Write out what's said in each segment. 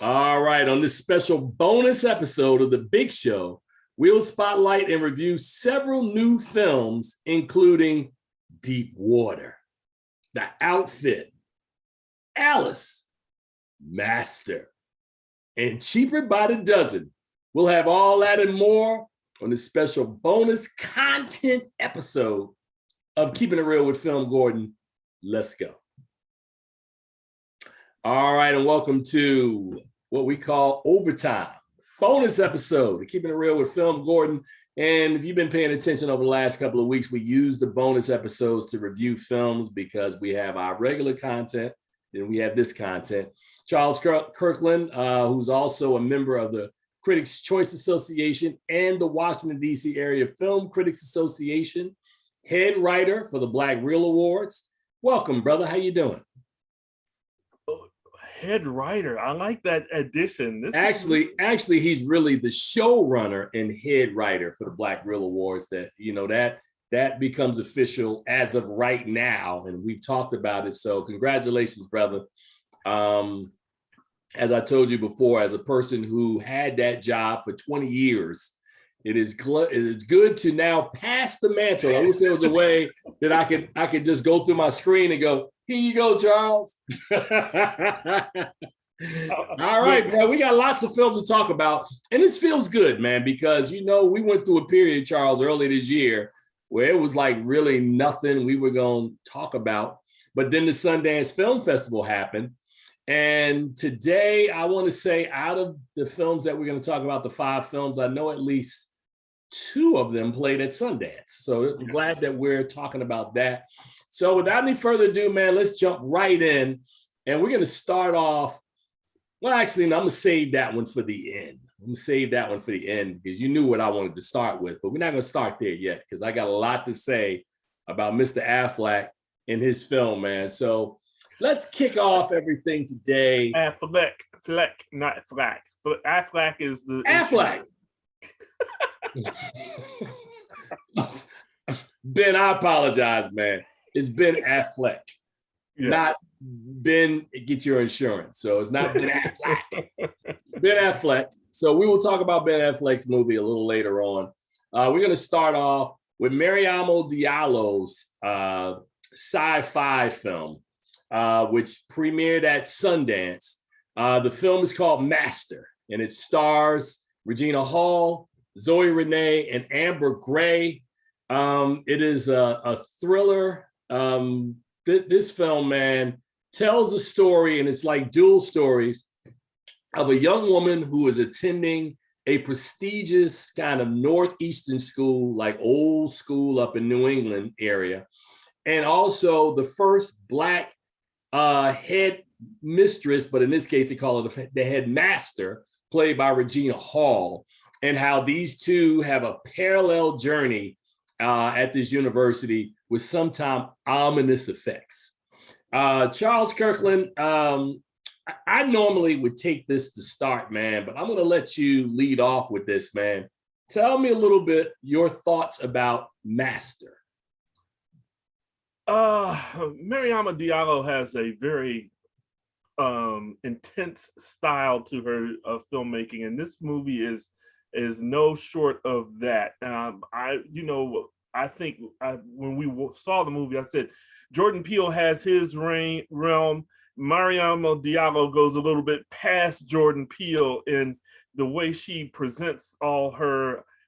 All right, on this special bonus episode of The Big Show, we'll spotlight and review several new films, including Deep Water, The Outfit, Alice, Master, and Cheaper by the Dozen. We'll have all that and more on this special bonus content episode of Keeping It Real with Film Gordon. Let's go. All right, and welcome to what we call Overtime, bonus episode of Keeping It Real with Film Gordon. And if you've been paying attention over the last couple of weeks, we use the bonus episodes to review films because we have our regular content, and we have this content. Charles Kirkland, who's also a member of the Critics' Choice Association and the Washington, D.C. Area Film Critics Association, head writer for the Black Reel Awards. Welcome, brother. How you doing? Head writer. I like that addition. Actually, he's really the showrunner and head writer for the Black Reel Awards. That becomes official as of right now, and we've talked about it. So congratulations, brother. As I told you before, as a person who had that job for 20 years, it is good to now pass the mantle. I wish there was a way that I could just go through my screen and go, here you go, Charles. All right, bro. We got lots of films to talk about. And this feels good, man, because, we went through a period, Charles, early this year where it was like really nothing we were going to talk about. But then the Sundance Film Festival happened. And today, I want to say out of the films that we're going to talk about, the 5 films, I know at least 2 of them played at Sundance. So I'm glad that we're talking about that. So without any further ado, man, let's jump right in. And we're going to start off. Well, actually, no, I'm going to save that one for the end. Because you knew what I wanted to start with. But we're not going to start there yet because I got a lot to say about Mr. Affleck and his film, man. So let's kick off everything today. Affleck, not Flack. But Affleck is the... Affleck! Ben, I apologize, man. It's Ben Affleck, yes. Not Ben, get your insurance. So it's not Ben Affleck. Ben Affleck. So we will talk about Ben Affleck's movie a little later on. We're going to start off with Mariamo Diallo's sci-fi film, which premiered at Sundance. The film is called Master, and it stars Regina Hall, Zoe Renee, and Amber Gray. It is a thriller. This film, man, tells a story, and it's like dual stories of a young woman who is attending a prestigious kind of Northeastern school, like old school up in New England area, and also the first Black head mistress, but in this case, they call it the headmaster, played by Regina Hall, and how these two have a parallel journey at this university with sometimes ominous effects. Charles Kirkland, I normally would take this to start, man, but I'm going to let you lead off with this, man. Tell me a little bit your thoughts about Master. Mariama Diallo has a very intense style to her filmmaking, and this movie is no short of that. I think when we saw the movie, I said Jordan Peele has his realm. Mariama Diallo goes a little bit past Jordan Peele in the way she presents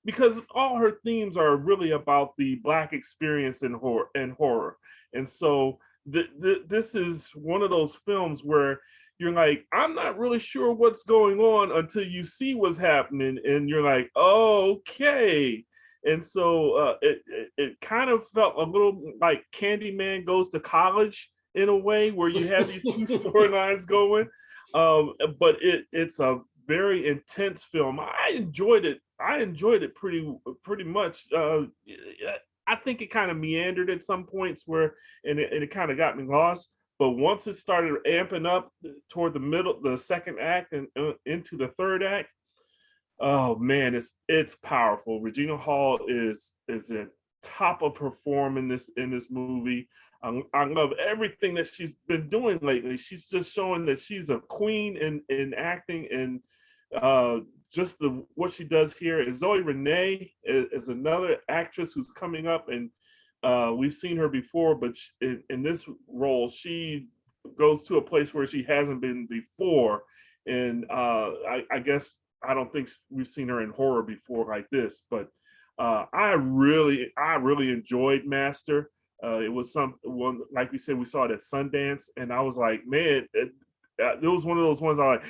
because all her themes are really about the Black experience in horror. And so this is one of those films where you're like, I'm not really sure what's going on until you see what's happening, and you're like, oh, okay. And so it kind of felt a little like Candyman Goes to College in a way, where you have these 2 storylines going. But it's a very intense film. I enjoyed it pretty much. I think it kind of meandered at some points and it kind of got me lost. But once it started amping up toward the middle, the second act and into the third act, oh man, it's powerful. Regina Hall is at top of her form in this movie. I love everything that she's been doing lately. She's just showing that she's a queen in acting, and just what she does here. And Zoe Renee is another actress who's coming up, and we've seen her before, but in this role, she goes to a place where she hasn't been before. And I guess I don't think we've seen her in horror before like this, but I really enjoyed Master. It was one, like we said, we saw it at Sundance, and I was like, man, it was one of those ones I like,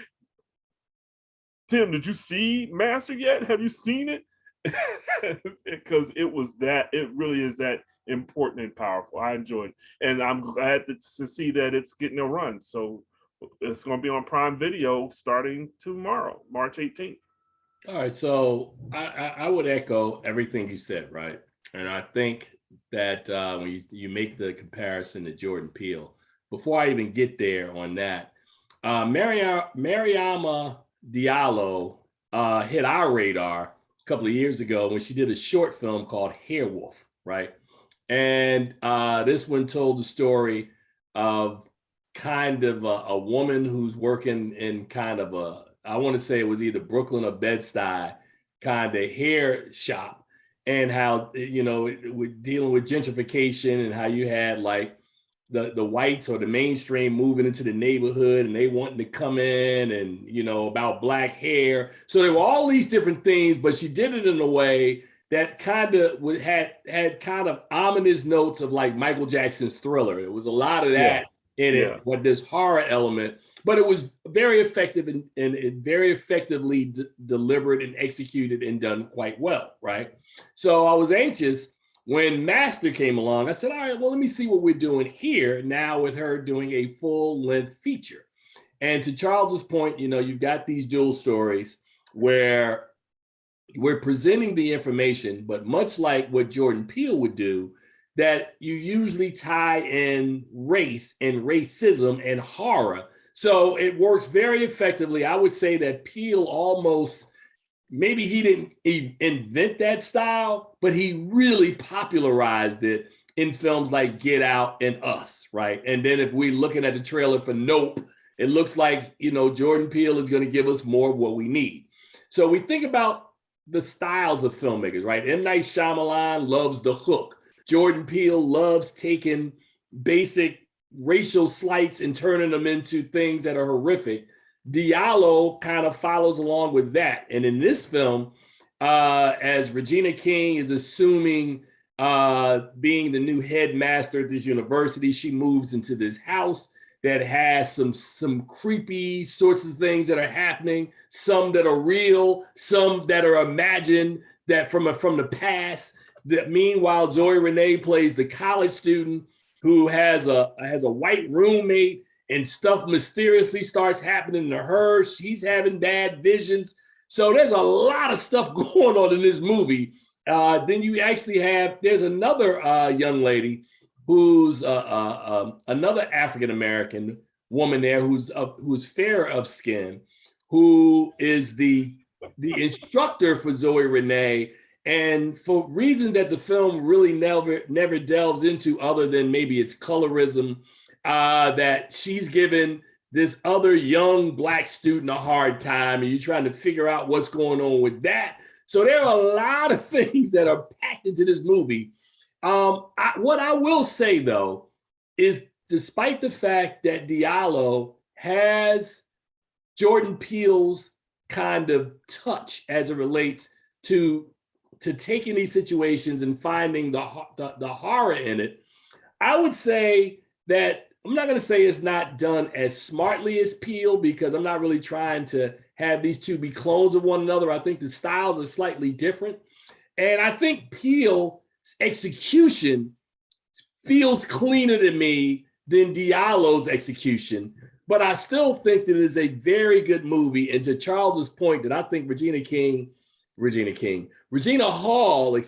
Tim, did you see Master yet? Have you seen it? Because it really is that important and powerful. I enjoyed it. And I'm glad to see that it's getting a run. So it's going to be on Prime Video starting tomorrow, March 18th. All right. So I would echo everything you said, right? And I think that when you make the comparison to Jordan Peele, before I even get there on that, Mariama Diallo hit our radar a couple of years ago when she did a short film called Hairwolf, right? And this one told the story of kind of a woman who's working in kind of I want to say it was either Brooklyn or Bed-Stuy kind of hair shop, and how, we're dealing with gentrification and how you had like the whites or the mainstream moving into the neighborhood and they wanting to come in, and, about black hair. So there were all these different things, but she did it in a way that kind of had kind of ominous notes of like Michael Jackson's Thriller. There was a lot of that in it, with this horror element, but it was very effective and very effectively delivered and executed and done quite well, right? So I was anxious when Master came along. I said, all right, well, let me see what we're doing here now with her doing a full-length feature. And to Charles's point, you've got these dual stories where we're presenting the information, but much like what Jordan Peele would do, that you usually tie in race and racism and horror. So it works very effectively. I would say that Peele almost, maybe he didn't invent that style, but he really popularized it in films like Get Out and Us, right? And then if we're looking at the trailer for Nope, it looks like, Jordan Peele is going to give us more of what we need. So we think about the styles of filmmakers, right? M. Night Shyamalan loves The Hook. Jordan Peele loves taking basic racial slights and turning them into things that are horrific. Diallo kind of follows along with that. And in this film, as Regina King is assuming being the new headmaster at this university, she moves into this house that has some creepy sorts of things that are happening, some that are real, some that are imagined, that from the past. That meanwhile, Zoe Renee plays the college student who has a white roommate, and stuff mysteriously starts happening to her. She's having bad visions. So there's a lot of stuff going on in this movie. Then you actually there's another young lady who's another African-American woman there who's fair of skin, who is the instructor for Zoe Renee. And for reasons that the film really never delves into, other than maybe it's colorism, that she's given this other young Black student a hard time, and you're trying to figure out what's going on with that. So there are a lot of things that are packed into this movie. What I will say, though, is despite the fact that Diallo has Jordan Peele's kind of touch as it relates to taking these situations and finding the horror in it, I would say that I'm not going to say it's not done as smartly as Peele, because I'm not really trying to have these two be clones of one another. I think the styles are slightly different. And I think Peele's execution feels cleaner to me than Diallo's execution. But I still think that it is a very good movie. And to Charles's point, that I think Regina Hall,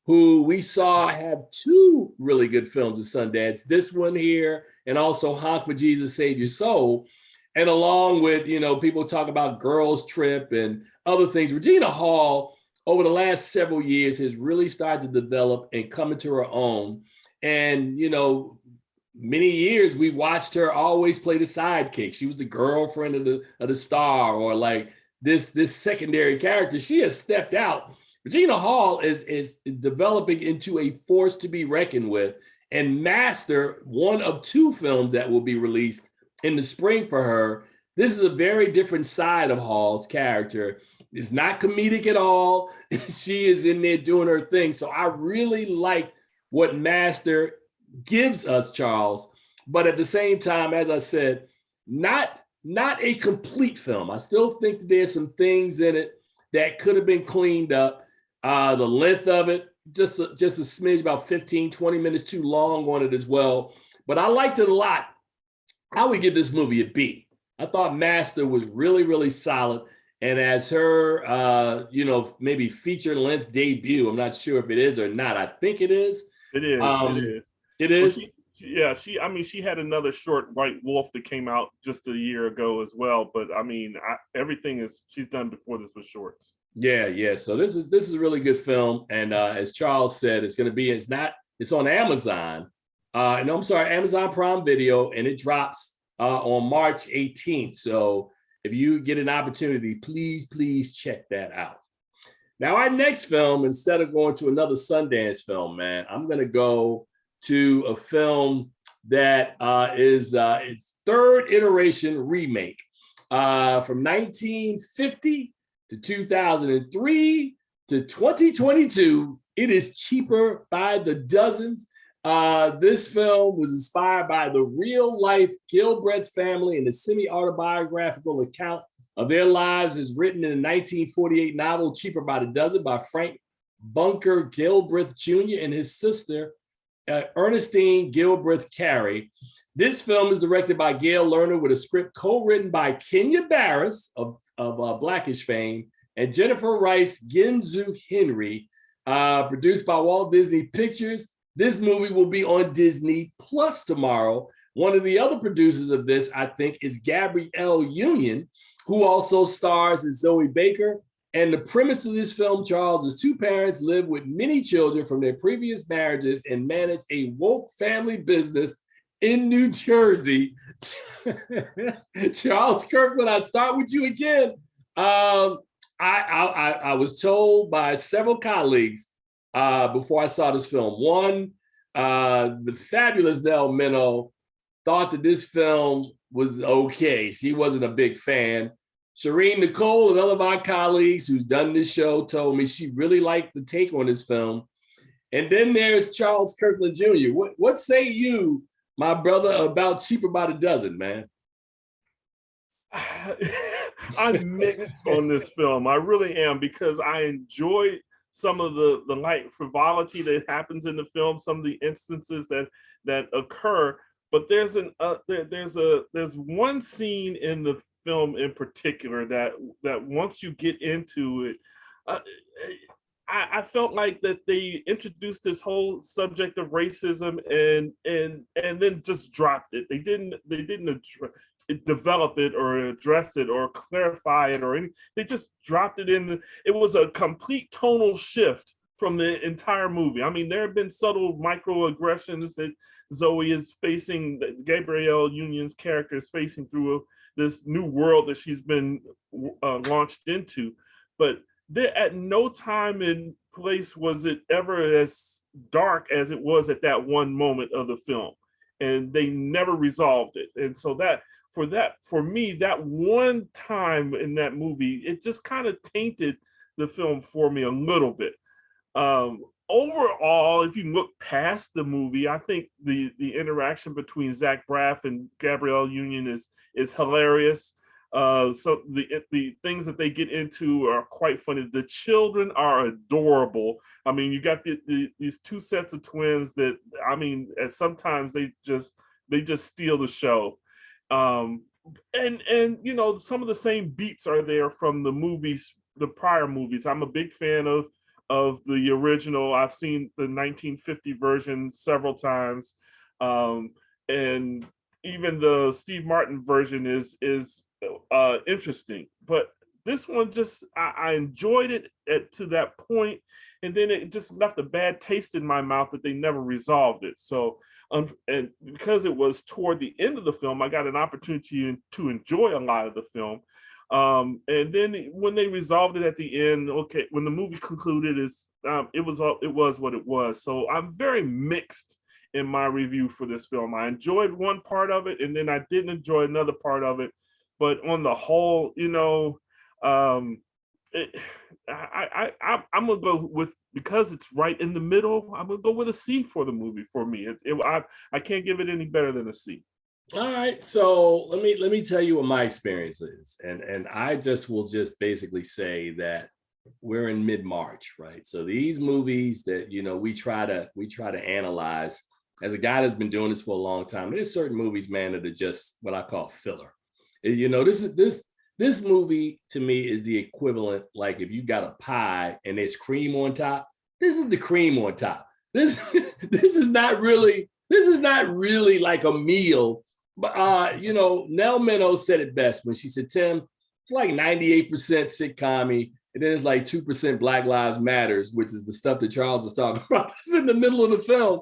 who we saw have two really good films at Sundance, this one here, and also Honk for Jesus Save Your Soul. And along with, people talk about Girls Trip and other things, Regina Hall over the last several years has really started to develop and come into her own. And, many years we watched her always play the sidekick. She was the girlfriend of the star, or like this secondary character. She has stepped out. Regina Hall is developing into a force to be reckoned with, and master one of two films that will be released in the spring for her. This is a very different side of Hall's character. It's not comedic at all. She is in there doing her thing. So I really like what Master gives us, Charles, but at the same time, as I said, not a complete film. I still think that there's some things in it that could have been cleaned up. The length of it, just a smidge, about 15, 20 minutes too long on it as well. But I liked it a lot. I would give this movie a B. I thought Master was really, really solid. And as her, maybe feature length debut, I'm not sure if it is or not. I think it is. It is. It is. It is. Well, she had another short, White Wolf, that came out just a year ago as well. But I mean, everything she's done before this was shorts. Yeah. So this is a really good film. And as Charles said, it's on Amazon. I'm sorry, Amazon Prime Video, and it drops on March 18th. So if you get an opportunity, please check that out. Now, our next film, instead of going to another Sundance film, man, I'm going to go to a film that is its third iteration remake from 1950 to 2003 to 2022. It is Cheaper by the Dozens. This film was inspired by the real-life Gilbreth family and the semi-autobiographical account of their lives as written in the 1948 novel Cheaper by the Dozen by Frank Bunker Gilbreth Jr. and his sister, Ernestine Gilbreth Carey. This film is directed by Gail Lerner with a script co-written by Kenya Barris of Blackish fame and Jennifer Rice Ginzu Henry, produced by Walt Disney Pictures. This movie will be on Disney Plus tomorrow. One of the other producers of this, I think, is Gabrielle Union, who also stars as Zoe Baker. And the premise of this film, Charles, is two parents live with many children from their previous marriages and manage a woke family business in New Jersey. Charles Kirkland, I start with you again. I was told by several colleagues before I saw this film. One, the fabulous Nell Minow thought that this film was okay. She wasn't a big fan. Shireen Nicole, another of my colleagues who's done this show, told me she really liked the take on this film. And then there's Charles Kirkland Jr. What say you, my brother, about Cheaper by the Dozen, man? I'm mixed on this film. I really am, because I enjoy some of the light frivolity that happens in the film, some of the instances that occur. But there's one scene in the film in particular that once you get into it, I felt like that they introduced this whole subject of racism and then just dropped it. They didn't develop it or address it or clarify it or anything. They just dropped it in. It was a complete tonal shift from the entire movie. I mean, there have been subtle microaggressions that Zoe is facing, that Gabrielle Union's character is facing through this new world that she's been launched into. But there, at no time and place was it ever as dark as it was at that one moment of the film. And they never resolved it. And so for me, that one time in that movie, it just kind of tainted the film for me a little bit. Overall, if you look past the movie, I think the interaction between Zach Braff and Gabrielle Union is hilarious. So the things that they get into are quite funny. The children are adorable. I mean, you got these two sets of twins that, I mean, sometimes they just steal the show. And you know, some of the same beats are there from the movies, the prior movies. I'm a big fan of the original. I've seen the 1950 version several times, and even the Steve Martin version is interesting. But this one just I enjoyed it to that point, and then it just left a bad taste in my mouth that they never resolved it. So and because it was toward the end of the film, I got an opportunity to enjoy a lot of the film. And then when they resolved it at the end, okay, when the movie concluded, it was what it was. So I'm very mixed in my review for this film. I enjoyed one part of it, and then I didn't enjoy another part of it. But on the whole, it, I'm gonna go with, because it's right in the middle, I'm gonna go with a C for the movie. For me, I can't give it any better than a C. All right, so let me tell you what my experience is, and I will just basically say that we're in mid-March, right? So these movies that we try to analyze. As a guy that's been doing this for a long time, there's certain movies, man, that are just what I call filler. This movie to me is the equivalent, like if you got a pie and there's cream on top. This is the cream on top. This is not really like a meal. But Nell Minow said it best when she said, "Tim, it's like 98% sitcom-y, and then it's like 2% Black Lives Matters," which is the stuff that Charles is talking about. That's in the middle of the film.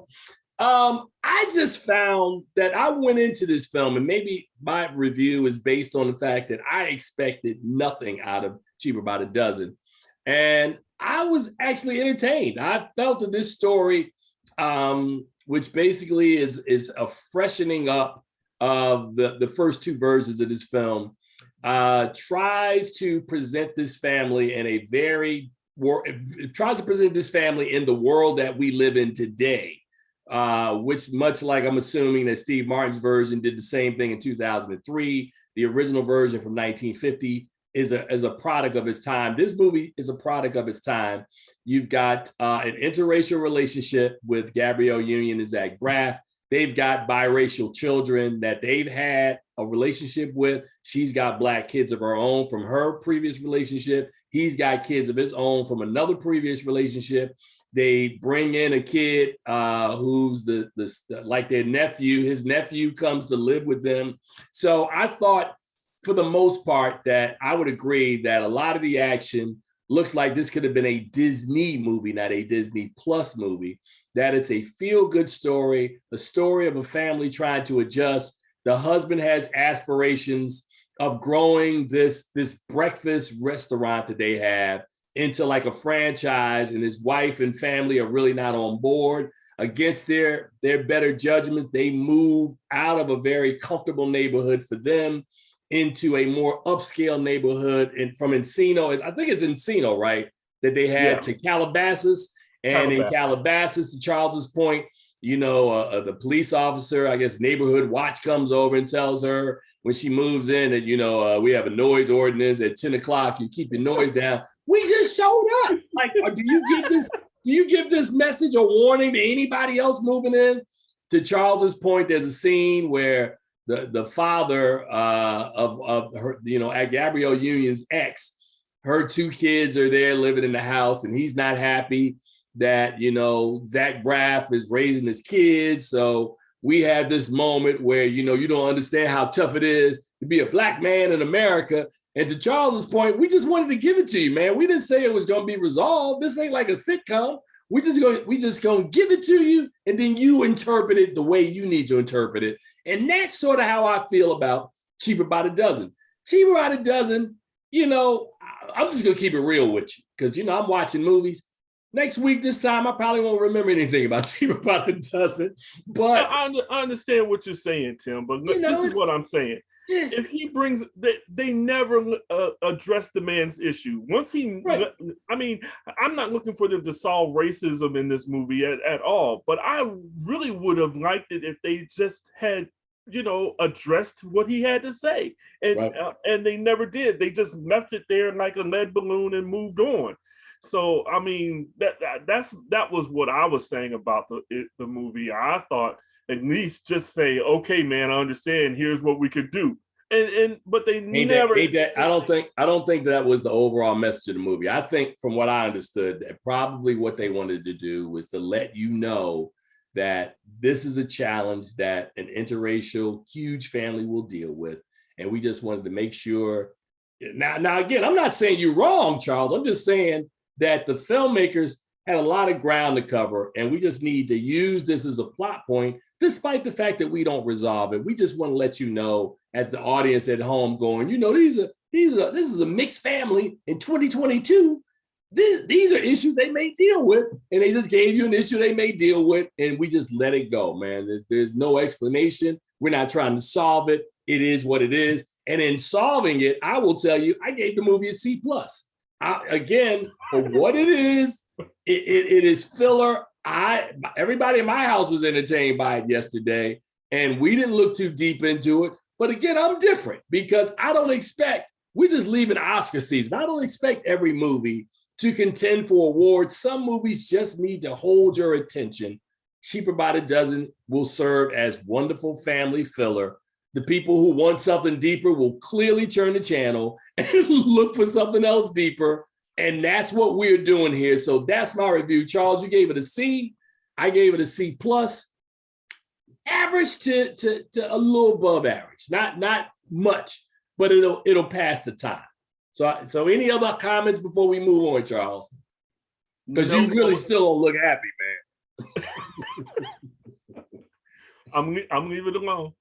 I just found that I went into this film, and maybe my review is based on the fact that I expected nothing out of Cheaper by the Dozen. And I was actually entertained. I felt that this story, which basically is a freshening up of the first two versions of this film, tries to present this family in it tries to present this family in the world that we live in today. Which, much like I'm assuming that Steve Martin's version did the same thing in 2003, the original version from 1950 is a product of its time. This movie is a product of its time. You've got an interracial relationship with Gabrielle Union and Zach Braff. They've got biracial children that they've had a relationship with. She's got Black kids of her own from her previous relationship. He's got kids of his own from another previous relationship. They bring in a kid who's like their nephew. His nephew comes to live with them. So I thought, for the most part, that I would agree that a lot of the action looks like this could have been a Disney movie, not a Disney Plus movie. That it's a feel-good story, a story of a family trying to adjust. The husband has aspirations of growing this breakfast restaurant that they have into like a franchise, and his wife and family are really not on board. Against their better judgments, they move out of a very comfortable neighborhood for them into a more upscale neighborhood, and from Encino, I think it's Encino, right, that they had, to Calabasas. And in Calabasas, to Charles's point, the police officer, I guess Neighborhood Watch, comes over and tells her when she moves in that, we have a noise ordinance at 10 o'clock. You keep your noise down. We just showed up. Like, do you give this message or warning to anybody else moving in? To Charles's point, there's a scene where the father of her, at Gabrielle Union's ex, her two kids are there living in the house, and he's not happy that, Zach Braff is raising his kids. So we have this moment where, you don't understand how tough it is to be a Black man in America. And to Charles's point, we just wanted to give it to you, man. We didn't say it was going to be resolved. This ain't like a sitcom. We just going to give it to you, and then you interpret it the way you need to interpret it. And that's sort of how I feel about Cheaper by the Dozen. Cheaper by the Dozen, I'm just going to keep it real with you, because, I'm watching movies. Next week, this time, I probably won't remember anything about Cheaper by the Dozen. But I understand what you're saying, Tim, but this is what I'm saying. If he brings, they never address the man's issue. Once I'm not looking for them to solve racism in this movie at all, but I really would have liked it if they just had, addressed what he had to say. And they never did. They just left it there like a lead balloon and moved on. So, I mean, that was what I was saying about the movie. I thought, at least just say, okay, man, I understand. Here's what we could do. But they never. I don't think that was the overall message of the movie. I think, from what I understood, that probably what they wanted to do was to let you know that this is a challenge that an interracial huge family will deal with, and we just wanted to make sure Now, again, I'm not saying you're wrong, Charles. I'm just saying that the filmmakers had a lot of ground to cover, and we just need to use this as a plot point, despite the fact that we don't resolve it. We just want to let you know, as the audience at home, going, this is a mixed family in 2022. These are issues they may deal with, and they just gave you an issue they may deal with, and we just let it go, man. There's no explanation. We're not trying to solve it. It is what it is. And in solving it, I will tell you, I gave the movie a C+. Again, for what it is, it is filler. Everybody in my house was entertained by it yesterday, and we didn't look too deep into it. But again, I'm different because we're just leaving Oscar season. I don't expect every movie to contend for awards. Some movies just need to hold your attention. Cheaper by the Dozen will serve as wonderful family filler. The people who want something deeper will clearly turn the channel and look for something else deeper. And that's what we're doing here. So that's my review. Charles, you gave it a C. I gave it a C+. Average to a little above average. Not much, but it'll pass the time. So any other comments before we move on, Charles? Because you really still don't look happy, man. I'm leaving it alone.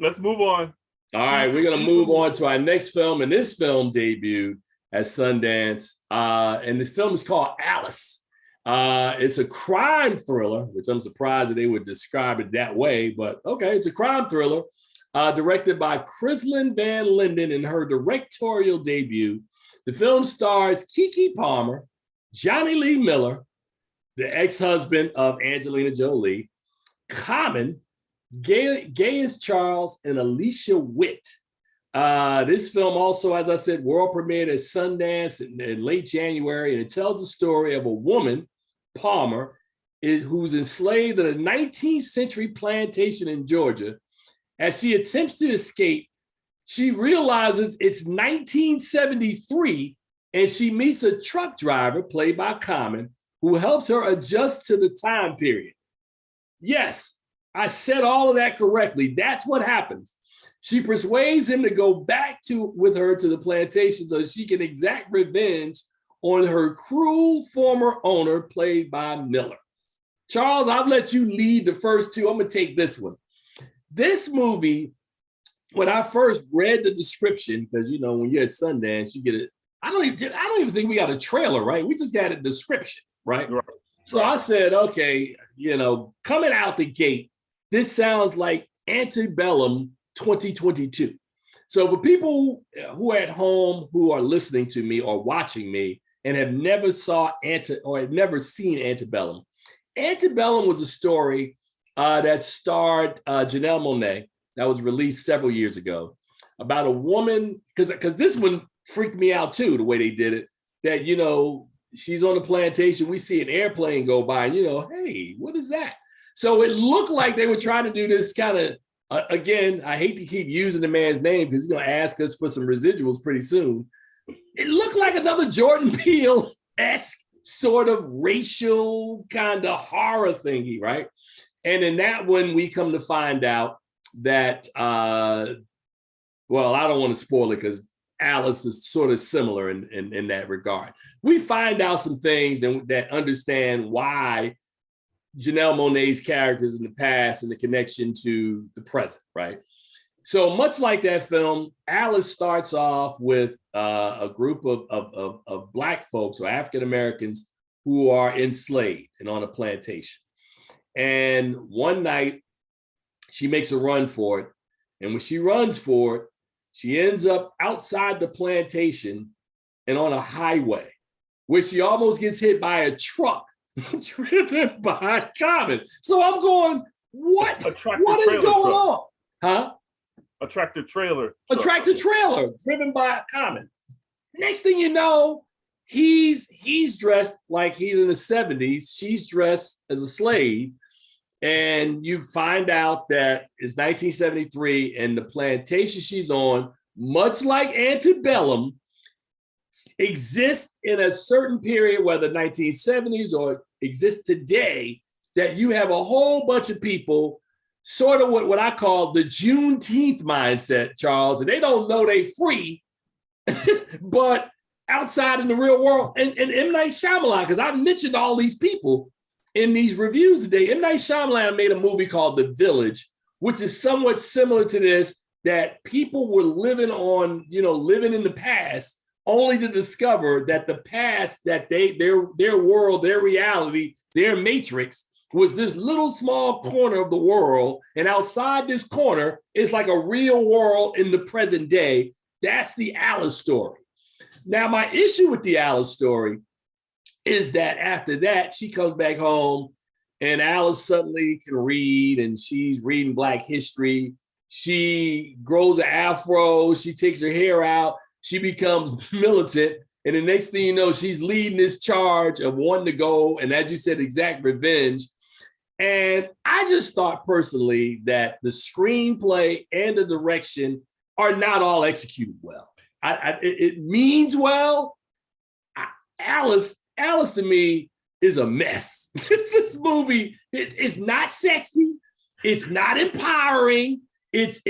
Let's move on. All right, we're going to move on to our next film. And this film debuted at Sundance. And this film is called Alice. It's a crime thriller, which I'm surprised that they would describe it that way. But okay, it's a crime thriller directed by Crislin Van Linden in her directorial debut. The film stars Keke Palmer, Johnny Lee Miller, the ex-husband of Angelina Jolie, Common, Gaius Charles, and Alicia Witt. This film also, as I said, world premiered at Sundance in late January, and it tells the story of a woman, Palmer, who's enslaved at a 19th century plantation in Georgia. As she attempts to escape, she realizes it's 1973, and she meets a truck driver, played by Common, who helps her adjust to the time period. Yes, I said all of that correctly. That's what happens. She persuades him to go back with her to the plantation so she can exact revenge on her cruel former owner, played by Miller. Charles, I'll let you lead the first two. I'm going to take this one. This movie, when I first read the description, because when you're at Sundance, you get it. I don't even think we got a trailer, right? We just got a description, right? So I said, okay, coming out the gate, this sounds like Antebellum 2022. So for people who are at home, who are listening to me or watching me and have never seen Antebellum, Antebellum was a story that starred Janelle Monáe, that was released several years ago, about a woman, because this one freaked me out too, the way they did it, that, she's on the plantation, we see an airplane go by, and, hey, what is that? So it looked like they were trying to do this kind of, again, I hate to keep using the man's name because he's going to ask us for some residuals pretty soon. It looked like another Jordan Peele-esque sort of racial kind of horror thingy, right? And in that one, we come to find out that, well, I don't want to spoil it because Alice is sort of similar in that regard. We find out some things that understand why Janelle Monáe's characters in the past and the connection to the present, right? So much like that film, Alice starts off with a group of Black folks or African-Americans who are enslaved and on a plantation. And one night, she makes a run for it. And when she runs for it, she ends up outside the plantation and on a highway where she almost gets hit by a truck driven by Common. So I'm going, what is going on? Huh? A tractor trailer. A tractor trailer driven by Common. Next thing you know, he's dressed like he's in the 70s. She's dressed as a slave. And you find out that it's 1973 and the plantation she's on, much like Antebellum, exists in a certain period, whether 1970s or exists today, that you have a whole bunch of people, sort of what I call the Juneteenth mindset, Charles, and they don't know they free but outside in the real world. And M. Night Shyamalan, because I mentioned all these people in these reviews today. M. Night Shyamalan made a movie called The Village, which is somewhat similar to this, that people were living in the past, only to discover that the past, that their world, their reality, their matrix was this little small corner of the world. And outside this corner is like a real world in the present day. That's the Alice story. Now, my issue with the Alice story is that after that, she comes back home and Alice suddenly can read and she's reading Black history. She grows an afro. She takes her hair out. She becomes militant. And the next thing you know, she's leading this charge of wanting to go, and as you said, exact revenge. And I just thought personally that the screenplay and the direction are not all executed well. It means well. Alice to me is a mess. This movie, it's not sexy. It's not empowering. It's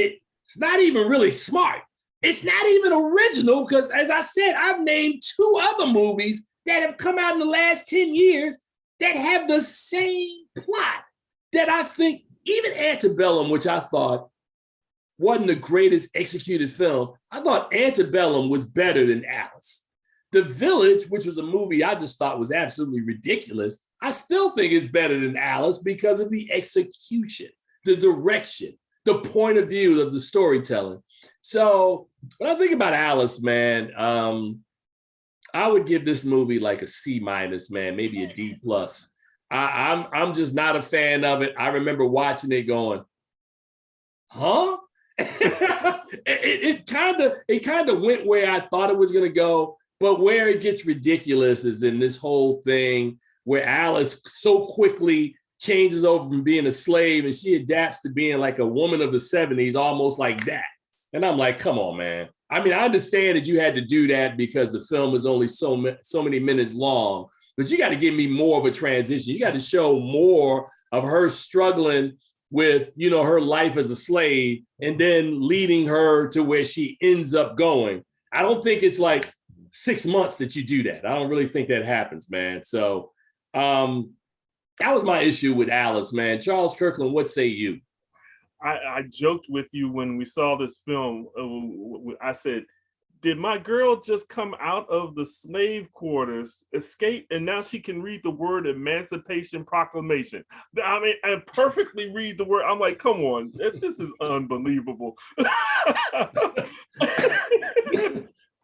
not even really smart. It's not even original because, as I said, I've named 2 other movies that have come out in the last 10 years that have the same plot that I think, even Antebellum, which I thought wasn't the greatest executed film, I thought Antebellum was better than Alice. The Village, which was a movie I just thought was absolutely ridiculous, I still think is better than Alice because of the execution, the direction, the point of view of the storytelling. So when I think about Alice, man, I would give this movie like a C-, man, maybe a D+. I'm just not a fan of it. I remember watching it going, huh? it kind of went where I thought it was going to go, but where it gets ridiculous is in this whole thing where Alice so quickly changes over from being a slave and she adapts to being like a woman of the 70s, almost like that. And I'm like, come on, man. I mean, I understand that you had to do that because the film is only so many minutes long, but you got to give me more of a transition. You got to show more of her struggling with, her life as a slave and then leading her to where she ends up going. I don't think it's like 6 months that you do that. I don't really think that happens, man. So that was my issue with Alice, man. Charles Kirkland, what say you? I joked with you when we saw this film. I said, did my girl just come out of the slave quarters, escape, and now she can read the word Emancipation Proclamation? I mean, and perfectly read the word. I'm like, come on, this is unbelievable.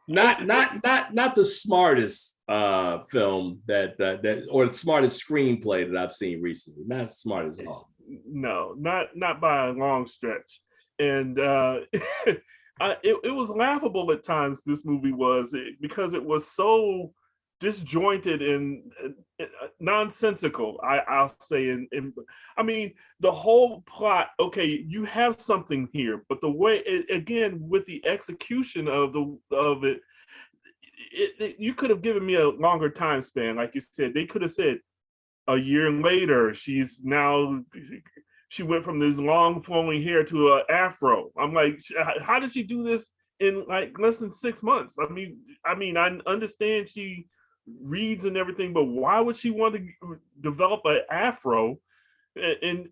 Not the smartest film that or the smartest screenplay that I've seen recently. Not smart as all. No, not by a long stretch. And it was laughable at times. This movie was, because it was so disjointed and nonsensical. I'll say, and I mean the whole plot. Okay, you have something here, but the way again with the execution of it, you could have given me a longer time span. Like you said, they could have said a year later, she went from this long flowing hair to an afro. I'm like, how did she do this in like less than 6 months? I mean, I understand she reads and everything, but why would she want to develop an afro and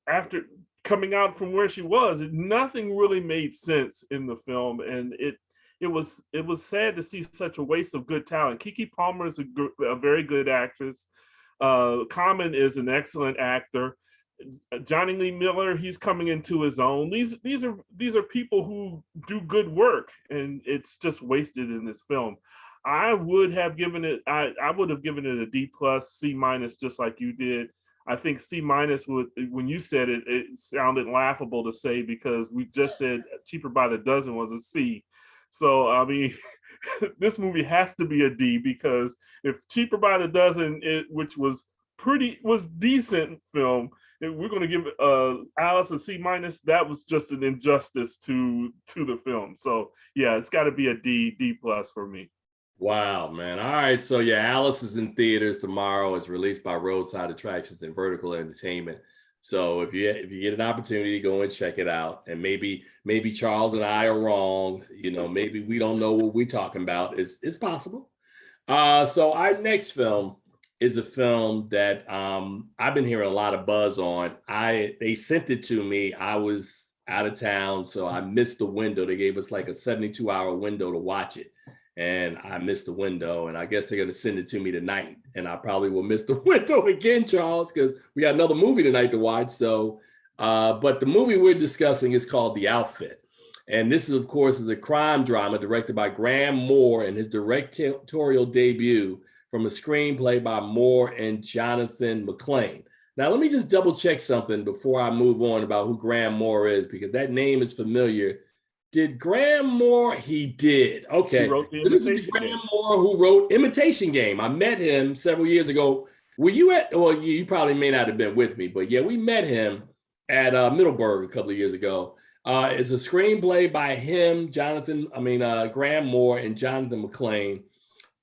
after coming out from where she was? Nothing really made sense in the film, and it was sad to see such a waste of good talent. Keke Palmer is a very good actress. Common is an excellent actor. Johnny Lee Miller, he's coming into his own. These are people who do good work, and it's just wasted in this film. I would have given it a D+, C-, just like you did. I think C- would, when you said it, it sounded laughable to say because we just said Cheaper by the Dozen was a C. So I mean, this movie has to be a D, because if Cheaper by the Dozen, which was decent film, if we're going to give Alice a C-, that was just an injustice to the film. So yeah, it's got to be a D+ for me. Wow, man. All right. So yeah, Alice is in theaters tomorrow. It's released by Roadside Attractions and Vertical Entertainment. So if you get an opportunity, go and check it out. And maybe Charles and I are wrong. Maybe we don't know what we're talking about. It's possible. So our next film is a film that I've been hearing a lot of buzz on. They sent it to me. I was out of town, so I missed the window. They gave us like a 72-hour window to watch it. And I missed the window, and I guess they're going to send it to me tonight. And I probably will miss the window again, Charles, because we got another movie tonight to watch. So, but the movie we're discussing is called The Outfit. And this is, of course, a crime drama directed by Graham Moore and his directorial debut from a screenplay by Moore and Jonathan McClain. Now, let me just double check something before I move on about who Graham Moore is, because that name is familiar. Did Graham Moore? He did. Okay. He wrote the This is Imitation Graham Game. Moore who wrote Imitation Game. I met him several years ago. Were you at, well, you probably may not have been with me, but yeah, we met him at Middleburg a couple of years ago. It's a screenplay by him, Graham Moore and Jonathan McClain.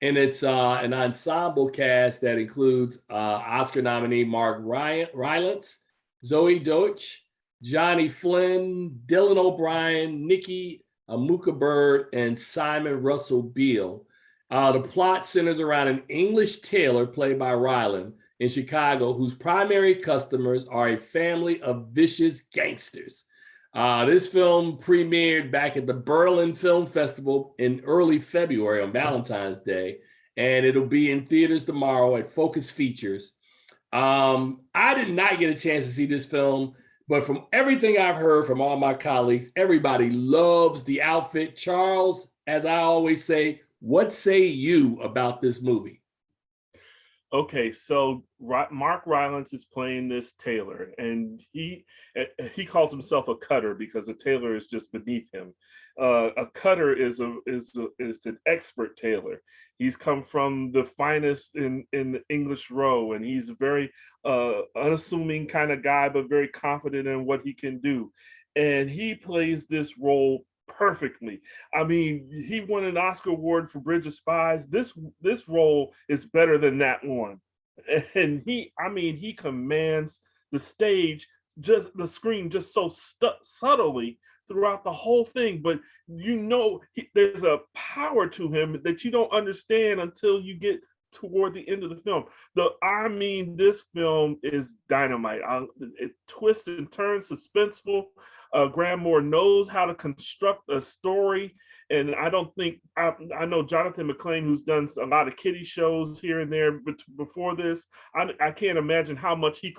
And it's an ensemble cast that includes Oscar nominee Mark Rylance, Zoe Deutsch, Johnny Flynn, Dylan O'Brien, Nikki Amuka Bird, and Simon Russell Beale. The plot centers around an English tailor played by Ryland in Chicago, whose primary customers are a family of vicious gangsters. This film premiered back at the Berlin Film Festival in early February on Valentine's Day, and it'll be in theaters tomorrow at Focus Features. I did not get a chance to see this film, but from everything I've heard from all my colleagues, everybody loves The Outfit. Charles, as I always say, what say you about this movie? Okay, so Mark Rylance is playing this tailor, and he calls himself a cutter because a tailor is just beneath him. A cutter is an expert tailor. He's come from the finest in the English row, and he's a very unassuming kind of guy, but very confident in what he can do. And he plays this role perfectly. I mean, he won an Oscar award for Bridge of Spies. This role is better than that one. And he commands the stage, just the screen, just so subtly throughout the whole thing. But there's a power to him that you don't understand until you get toward the end of the film. This film is dynamite. It twists and turns, suspenseful. Graham Moore knows how to construct a story, and I know Jonathan McClain, who's done a lot of kiddie shows here and there before this. I can't imagine how much he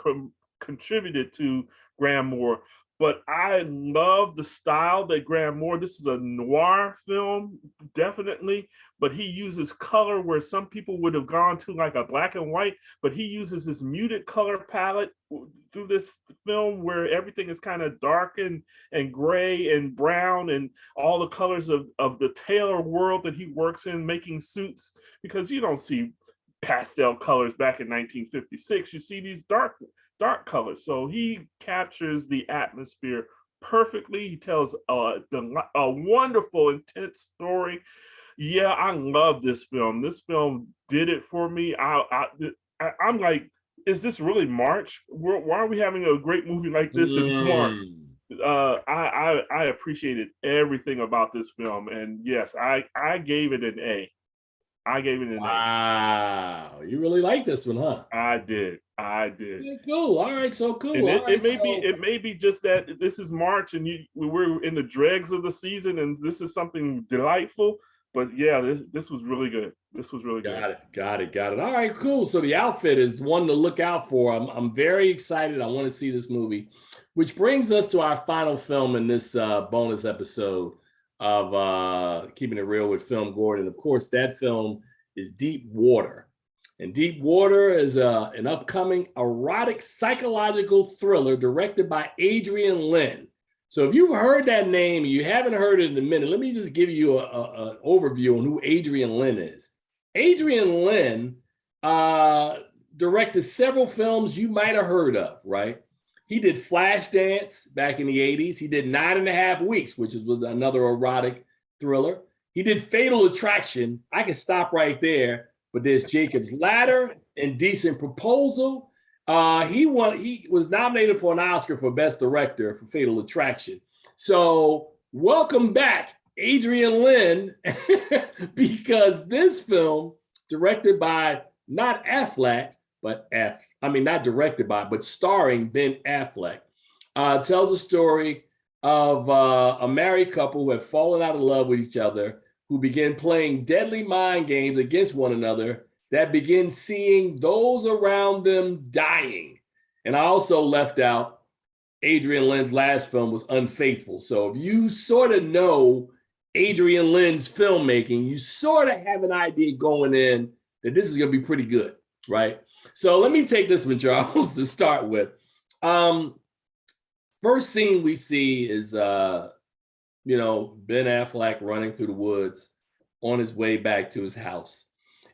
contributed to Graham Moore. But I love the style that Graham Moore, this is a noir film, definitely, but he uses color where some people would have gone to like a black and white, but he uses this muted color palette through this film where everything is kind of dark and gray and brown and all the colors of the tailor world that he works in making suits, because you don't see pastel colors back in 1956. You see these dark colors. So he captures the atmosphere perfectly. He tells a wonderful, intense story. Yeah, I love this film. This film did it for me. I'm like, is this really March? Why are we having a great movie like this in March? I appreciated everything about this film, and yes, I gave it an A. I gave it an A. Wow, you really like this one, huh? I did. Yeah, cool. All right, so cool. And it may be just that this is March and we're in the dregs of the season, and this is something delightful. But yeah, this was really good. This was really good. Got it. All right, cool. So The Outfit is one to look out for. I'm very excited. I want to see this movie, which brings us to our final film in this bonus episode of Keeping It Real with Film Gordon. Of course, that film is Deep Water. And Deep Water is an upcoming erotic psychological thriller directed by Adrian Lyne. So if you've heard that name, you haven't heard it in a minute, let me just give you an overview on who Adrian Lyne is. Adrian Lyne directed several films you might have heard of, right? He did Flashdance back in the 80s. He did 9.5 Weeks, which was another erotic thriller. He did Fatal Attraction. I can stop right there, but there's Jacob's Ladder, Indecent Proposal. He was nominated for an Oscar for Best Director for Fatal Attraction. So welcome back, Adrian Lyne, because this film, directed by not Affleck, but not directed by, but starring Ben Affleck, tells a story of a married couple who have fallen out of love with each other, who begin playing deadly mind games against one another that begin seeing those around them dying. And I also left out Adrian Lyne's last film was Unfaithful. So if you sort of know Adrian Lyne's filmmaking, you sort of have an idea going in that this is going to be pretty good, right? So let me take this one, Charles, to start with. First scene we see is, Ben Affleck running through the woods on his way back to his house.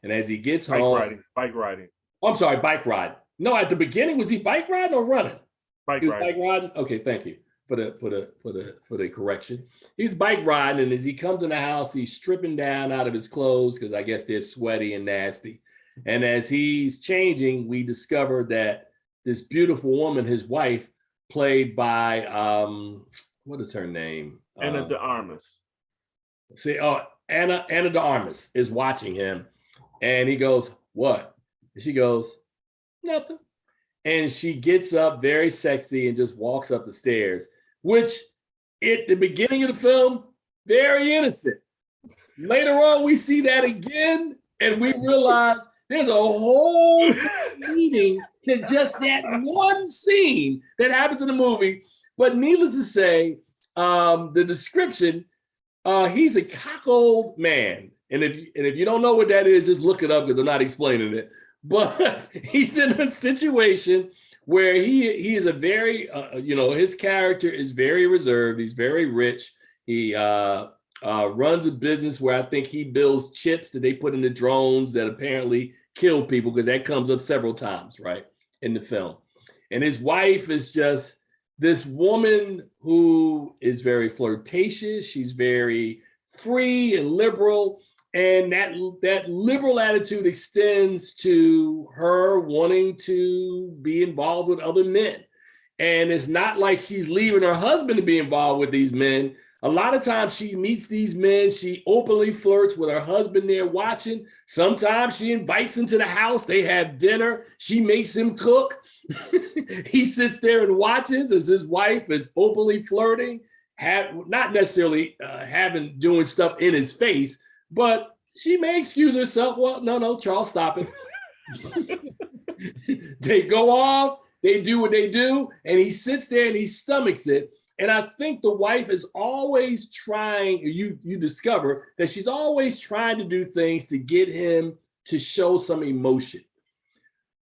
And as he gets home, bike riding. Oh, I'm sorry, bike ride. No, at the beginning, was he bike riding or running? Bike riding. Okay, thank you for the correction. He's bike riding, and as he comes in the house, he's stripping down out of his clothes because I guess they're sweaty and nasty. And as he's changing, we discover that this beautiful woman, his wife, played by what is her name? Ana de Armas. Ana de Armas is watching him. And he goes, "What?" And she goes, "Nothing." And she gets up very sexy and just walks up the stairs, which at the beginning of the film, very innocent. Later on, we see that again, and we realize there's a whole meaning to just that one scene that happens in the movie. But needless to say, the description, he's a cock-old man. And if you don't know what that is, just look it up because I'm not explaining it. But he's in a situation where he is a very, his character is very reserved. He's very rich. He runs a business where I think he builds chips that they put in the drones that apparently kill people, because that comes up several times, right, in the film. And his wife is just this woman who is very flirtatious. She's very free and liberal. And that liberal attitude extends to her wanting to be involved with other men. And it's not like she's leaving her husband to be involved with these men. A lot of times she meets these men, she openly flirts with her husband there watching. Sometimes she invites him to the house, they have dinner, she makes him cook. He sits there and watches as his wife is openly flirting, not necessarily doing stuff in his face, but she may excuse herself. Well, no, Charles, stop it. They go off, they do what they do, and he sits there and he stomachs it. And I think the wife is always trying, you discover that she's always trying to do things to get him to show some emotion,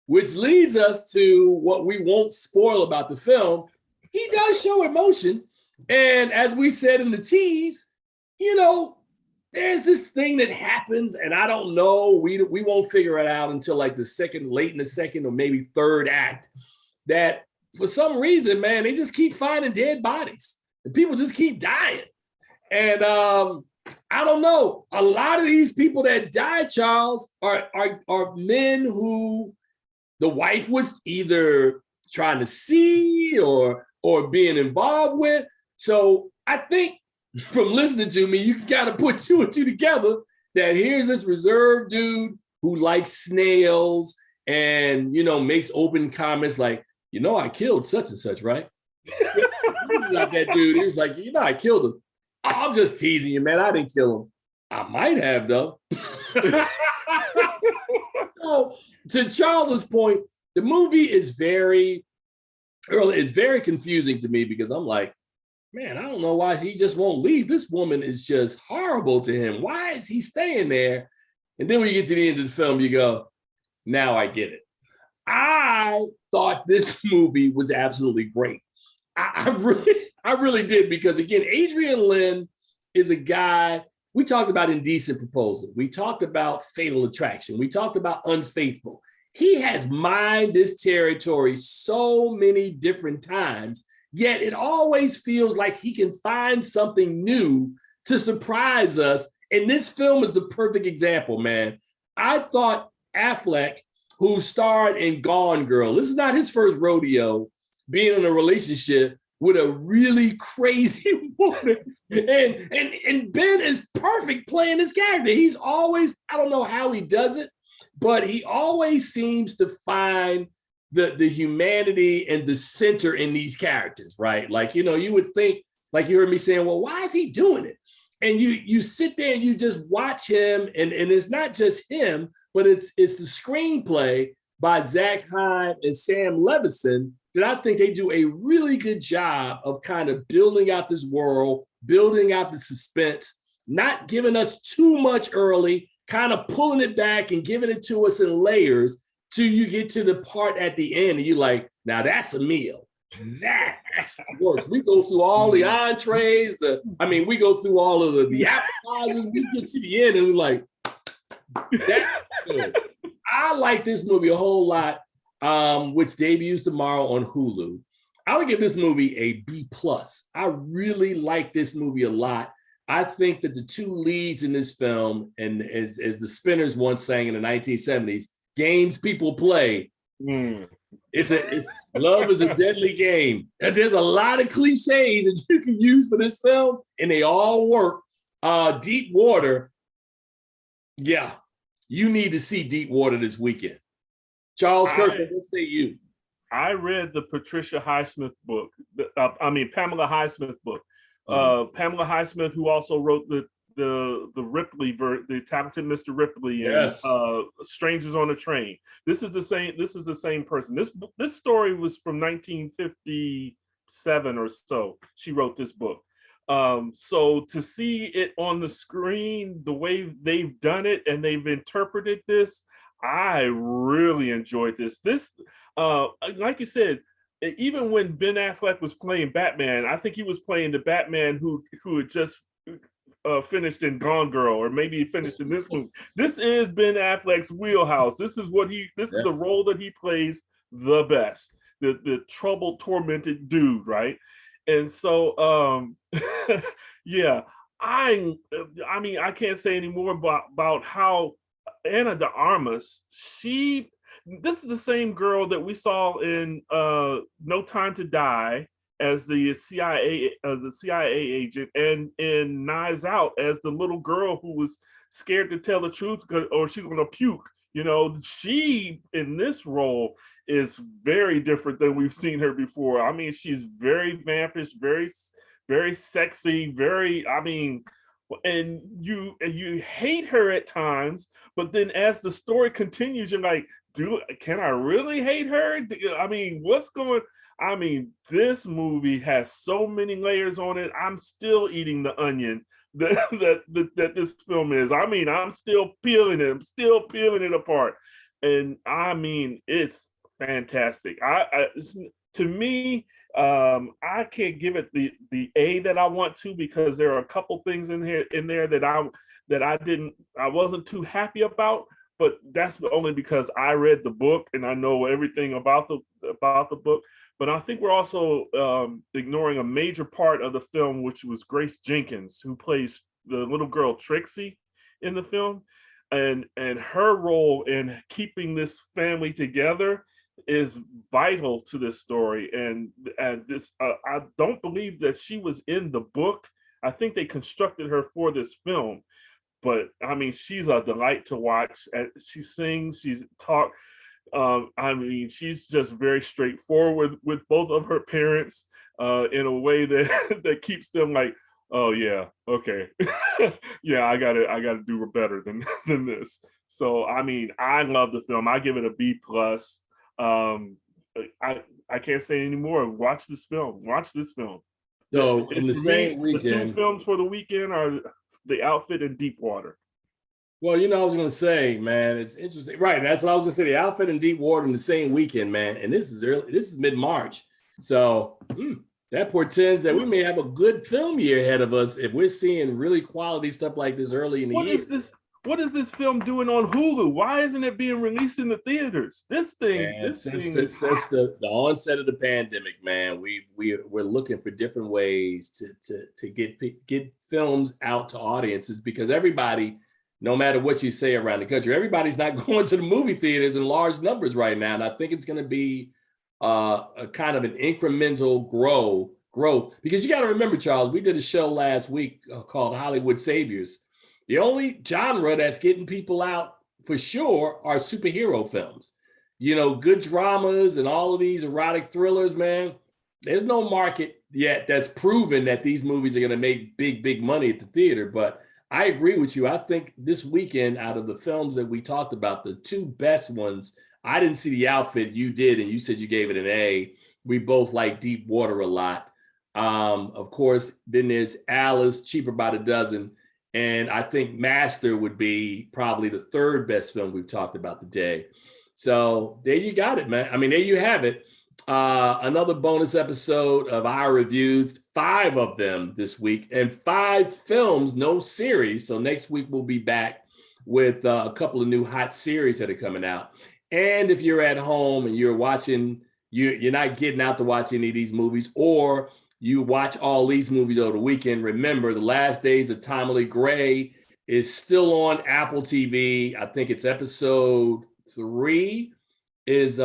which leads us to what we won't spoil about the film. He does show emotion. And as we said in the tease, there's this thing that happens, and I don't know, we won't figure it out until like late in the second or maybe third act, that for some reason, man, they just keep finding dead bodies and people just keep dying. And I don't know, a lot of these people that died, Charles, are men who the wife was either trying to see or being involved with. So I think from listening to me, you can kind of put two and two together that here's this reserved dude who likes snails and, makes open comments like, I killed such and such, right? Like that dude, he was like, I killed him. Oh, I'm just teasing you, man. I didn't kill him. I might have, though. So, to Charles's point, the movie is very confusing to me because I'm like, man, I don't know why he just won't leave. This woman is just horrible to him. Why is he staying there? And then when you get to the end of the film, you go, now I get it. I thought this movie was absolutely great. I really did, because again, Adrian Lyne is a guy. We talked about Indecent Proposal. We talked about Fatal Attraction. We talked about Unfaithful. He has mined this territory so many different times, yet it always feels like he can find something new to surprise us. And this film is the perfect example, man. I thought Affleck who starred in Gone Girl. This is not his first rodeo being in a relationship with a really crazy woman. And Ben is perfect playing this character. He's always, I don't know how he does it, but he always seems to find the humanity and the center in these characters, right? Like, you know, you would think, like you heard me saying, well, why is he doing it? And you sit there and you just watch him, and it's not just him, but it's the screenplay by Zach Hine and Sam Levinson that I think they do a really good job of kind of building out this world, building out the suspense, not giving us too much early, kind of pulling it back and giving it to us in layers till you get to the part at the end and you're like, now that's a meal. That actually works. We go through all the entrees, we go through all of the appetizers. We get to the end and we're like, that's good. I like this movie a whole lot, which debuts tomorrow on Hulu. I would give this movie a B+. I really like this movie a lot. I think that the two leads in this film, and as the Spinners once sang in the 1970s, games people play. It's love is a deadly game. And there's a lot of cliches that you can use for this film, and they all work. Deep Water, yeah, you need to see Deep Water this weekend. Charles Kirkland, what say you? I read the Patricia Highsmith book. Pamela Highsmith book. Pamela Highsmith, who also wrote the Ripley, the Talented Mr. Ripley, and Strangers on a Train. This is the same person. This story was from 1957 or so. She wrote this book. So to see it on the screen, the way they've done it and they've interpreted this, I really enjoyed this. Like you said, even when Ben Affleck was playing Batman, I think he was playing the Batman who had just finished in Gone Girl, or maybe he finished in this movie. This is Ben Affleck's wheelhouse. This is the role that he plays the best. The troubled, tormented dude, right? And so yeah, I can't say any more about how Ana de Armas, this is the same girl that we saw in No Time to Die as the CIA agent, and in Knives Out as the little girl who was scared to tell the truth or she's gonna puke. You know, she in this role is very different than we've seen her before. I mean, she's very vampish, very, very sexy, and you hate her at times, but then as the story continues, you're like, can I really hate her? I mean, this movie has so many layers on it. I'm still eating the onion that this film is. I mean, I'm still peeling it. I'm still peeling it apart. And I mean, it's fantastic. To me, I can't give it the A that I want to, because there are a couple things in there that I wasn't too happy about, but that's only because I read the book and I know everything about the book. But I think we're also ignoring a major part of the film, which was Grace Jenkins, who plays the little girl Trixie in the film, and her role in keeping this family together is vital to this story. And this, I don't believe that she was in the book. I think they constructed her for this film. But I mean, she's a delight to watch. She sings, she talks. She's just very straightforward with both of her parents in a way that keeps them like, oh yeah, okay, yeah, I gotta do better than this. So I mean, I love the film. I give it a B+. I can't say any more. Watch this film. So in the same weekend, the two films for the weekend are The Outfit and Deep Water. Well, I was going to say, man, it's interesting. Right. That's what I was going to say. The Outfit and Deep Water in the same weekend, man. And this is mid-March. So that portends that we may have a good film year ahead of us if we're seeing really quality stuff like this early in the year. What is this film doing on Hulu? Why isn't it being released in the theaters? Since the onset of the pandemic, man, we're looking for different ways to get films out to audiences, because everybody no matter what you say around the country. Everybody's not going to the movie theaters in large numbers right now. And I think it's going to be a kind of an incremental growth, because you got to remember, Charles, we did a show last week called Hollywood Saviors. The only genre that's getting people out for sure are superhero films. You know, good dramas and all of these erotic thrillers, man. There's no market yet that's proven that these movies are going to make big money at the theater. But I agree with you. I think this weekend, out of the films that we talked about, the two best ones, I didn't see The Outfit. You did, and you said you gave it an A. We both like Deep Water a lot. Of course, then there's Alice, Cheaper by the Dozen. And I think Master would be probably the third best film we've talked about today. So there you got it, man. I mean, there you have it. Another bonus episode of our reviews, 5 of them this week, and 5 films, no series. So next week we'll be back with a couple of new hot series that are coming out. And if you're at home and you're watching, you're not getting out to watch any of these movies, or you watch all these movies over the weekend, remember The Last Days of Tommy Lee Gray is still on Apple TV. I think it's episode 3 is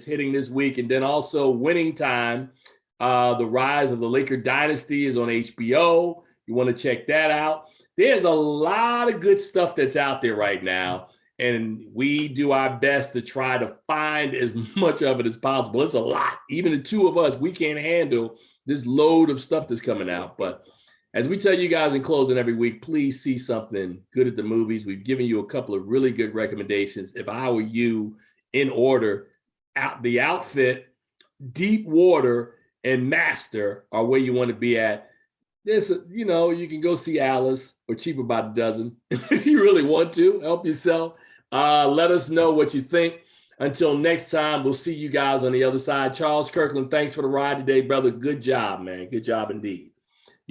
hitting this week. And then also Winning Time, The Rise of the Laker Dynasty is on HBO. You want to check that out. There's a lot of good stuff that's out there right now. And we do our best to try to find as much of it as possible. It's a lot. Even the two of us, we can't handle this load of stuff that's coming out. But as we tell you guys in closing every week, please see something good at the movies. We've given you a couple of really good recommendations. If I were you, in order, The Outfit, Deep Water, and Master are where you want to be at. You can go see Alice or Cheaper by the Dozen if you really want to. Help yourself. Let us know what you think. Until next time, we'll see you guys on the other side. Charles Kirkland, thanks for the ride today, brother. Good job, man. Good job indeed.